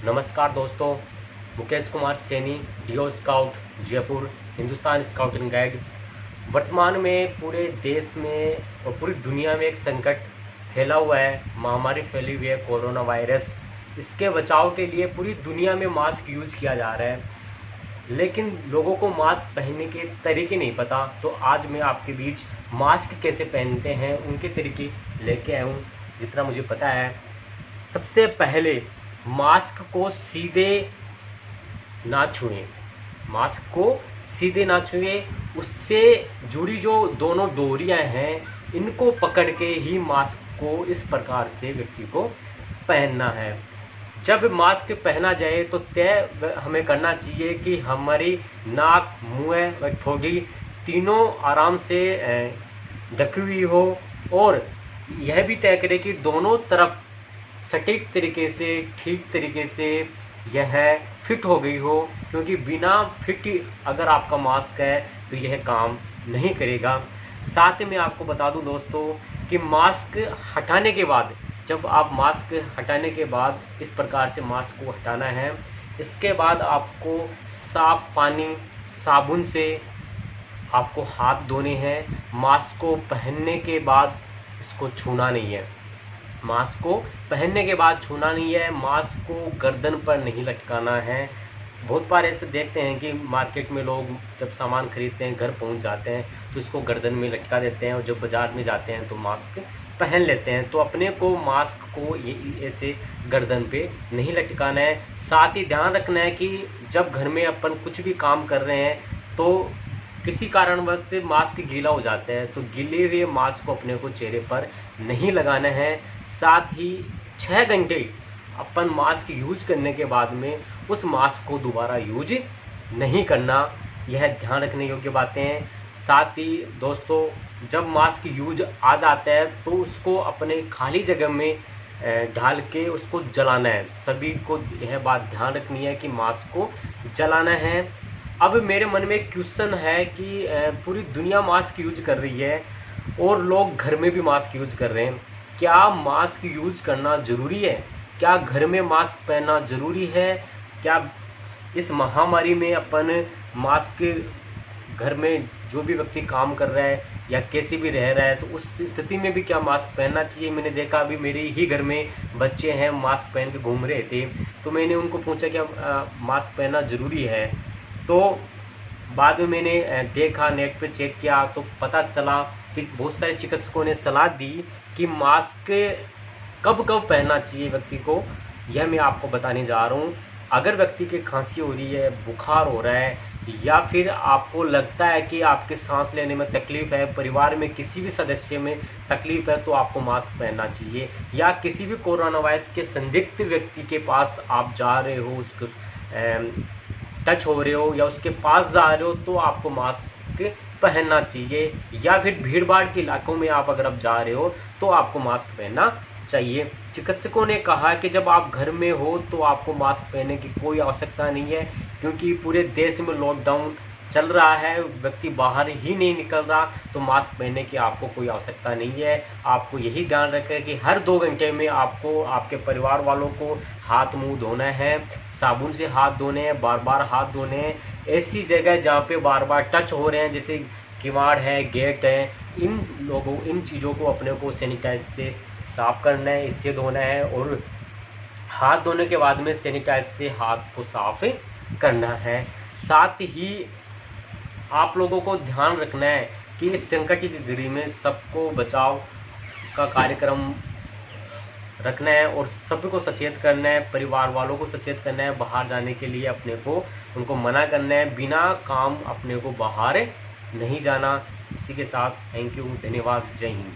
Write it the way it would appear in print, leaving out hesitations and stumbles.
नमस्कार दोस्तों, Mukesh Kumar Saini, DO scout, Jaipur, Hindustan scout and guide. वर्तमान में पूरे देश में और पूरी दुनिया में एक संकट फैला हुआ है, महामारी फैली हुई है कोरोना वायरस। इसके बचाव के लिए पूरी दुनिया में मास्क यूज किया जा रहा है, लेकिन लोगों को मास्क पहनने के तरीके नहीं पता। तो आज मैं आपके बीच मास्क कैसे पहनते हैं उनके तरीके लेके आया हूँ, जितना मुझे पता है। सबसे पहले मास्क को सीधे ना छुएं, मास्क को सीधे ना छुएं। उससे जुड़ी जो दोनों डोरियां हैं, इनको पकड़ के ही मास्क को इस प्रकार से व्यक्ति को पहनना है। जब मास्क पहना जाए तो तय हमें करना चाहिए कि हमारी नाक, मुंह व ठोड़ी तीनों आराम से ढकी हुई हो, और यह भी तय करें कि दोनों तरफ सटीक तरीके से, ठीक तरीके से यह फिट हो गई हो, क्योंकि बिना फिट अगर आपका मास्क है तो यह काम नहीं करेगा। साथ में आपको बता दूं दोस्तों कि मास्क हटाने के बाद, जब आप मास्क हटाने के बाद इस प्रकार से मास्क को हटाना है, इसके बाद आपको साफ पानी, साबुन से आपको हाथ धोने हैं। मास्क को पहनने के बाद इसको छूना नहीं है, मास्क को पहनने के बाद छूना नहीं है। मास्क को गर्दन पर नहीं लटकाना है। बहुत बार ऐसे देखते हैं कि मार्केट में लोग जब सामान खरीदते हैं, घर पहुंच जाते हैं तो इसको गर्दन में लटका देते हैं, और जब बाज़ार में जाते हैं तो मास्क पहन लेते हैं। तो अपने को मास्क को ये ऐसे गर्दन पे नहीं लटकाना है। साथ ही ध्यान रखना है कि जब घर में अपन कुछ भी काम कर रहे हैं तो किसी कारणवश से मास्क गीला हो जाता है, तो गीले हुए मास्क को अपने को चेहरे पर नहीं लगाना है। साथ ही 6 घंटे अपन मास्क यूज करने के बाद में उस मास्क को दोबारा यूज नहीं करना। यह ध्यान रखने योग्य बातें हैं। साथ ही दोस्तों, जब मास्क यूज आ जाता है तो उसको अपने खाली जगह में ढाल के उसको जलाना है। सभी को यह बात ध्यान रखनी है कि मास्क को जलाना है। अब मेरे मन में एक क्वेश्चन है कि पूरी दुनिया मास्क यूज कर रही है और लोग घर में भी मास्क यूज कर रहे हैं। क्या मास्क यूज करना ज़रूरी है? क्या घर में मास्क पहनना ज़रूरी है? क्या इस महामारी में अपन मास्क, घर में जो भी व्यक्ति काम कर रहा है या कैसे भी रह रहा है, तो उस स्थिति में भी क्या मास्क पहनना चाहिए? मैंने देखा, अभी मेरे ही घर में बच्चे हैं, मास्क पहन के घूम रहे थे, तो मैंने उनको पूछा कि मास्क पहनना ज़रूरी है। तो बाद में मैंने देखा, नेट पे चेक किया, तो पता चला कि बहुत सारे चिकित्सकों ने सलाह दी कि मास्क कब कब पहनना चाहिए व्यक्ति को। यह मैं आपको बताने जा रहा हूँ। अगर व्यक्ति की खांसी हो रही है, बुखार हो रहा है, या फिर आपको लगता है कि आपके सांस लेने में तकलीफ़ है, परिवार में किसी भी सदस्य में तकलीफ़ है, तो आपको मास्क पहनना चाहिए। या किसी भी कोरोना वायरस के संदिग्ध व्यक्ति के पास आप जा रहे हो, उसको टच हो रहे हो या उसके पास जा रहे हो, तो आपको मास्क पहनना चाहिए। या फिर भीड़ भाड़ के इलाकों में आप अगर आप जा रहे हो तो आपको मास्क पहनना चाहिए। चिकित्सकों ने कहा कि जब आप घर में हो तो आपको मास्क पहनने की कोई आवश्यकता नहीं है, क्योंकि पूरे देश में लॉकडाउन चल रहा है, व्यक्ति बाहर ही नहीं निकल रहा, तो मास्क पहनने की आपको कोई आवश्यकता नहीं है। आपको यही ध्यान रखें कि हर 2 घंटे में आपको आपके परिवार वालों को हाथ मुंह धोना है, साबुन से हाथ धोने हैं, बार बार हाथ धोने हैं। ऐसी जगह जहाँ पे बार बार टच हो रहे हैं, जैसे किवाड़ है, गेट है, इन चीज़ों को अपने को सैनिटाइज से साफ करना है, इससे धोना है, और हाथ धोने के बाद में सैनिटाइज से हाथ को साफ करना है। साथ ही आप लोगों को ध्यान रखना है कि इस संकट की घड़ी में सबको बचाव का कार्यक्रम रखना है और सबको सचेत करना है, परिवार वालों को सचेत करना है। बाहर जाने के लिए अपने को उनको मना करना है, बिना काम अपने को बाहर नहीं जाना। इसी के साथ थैंक यू, धन्यवाद, जय हिंद।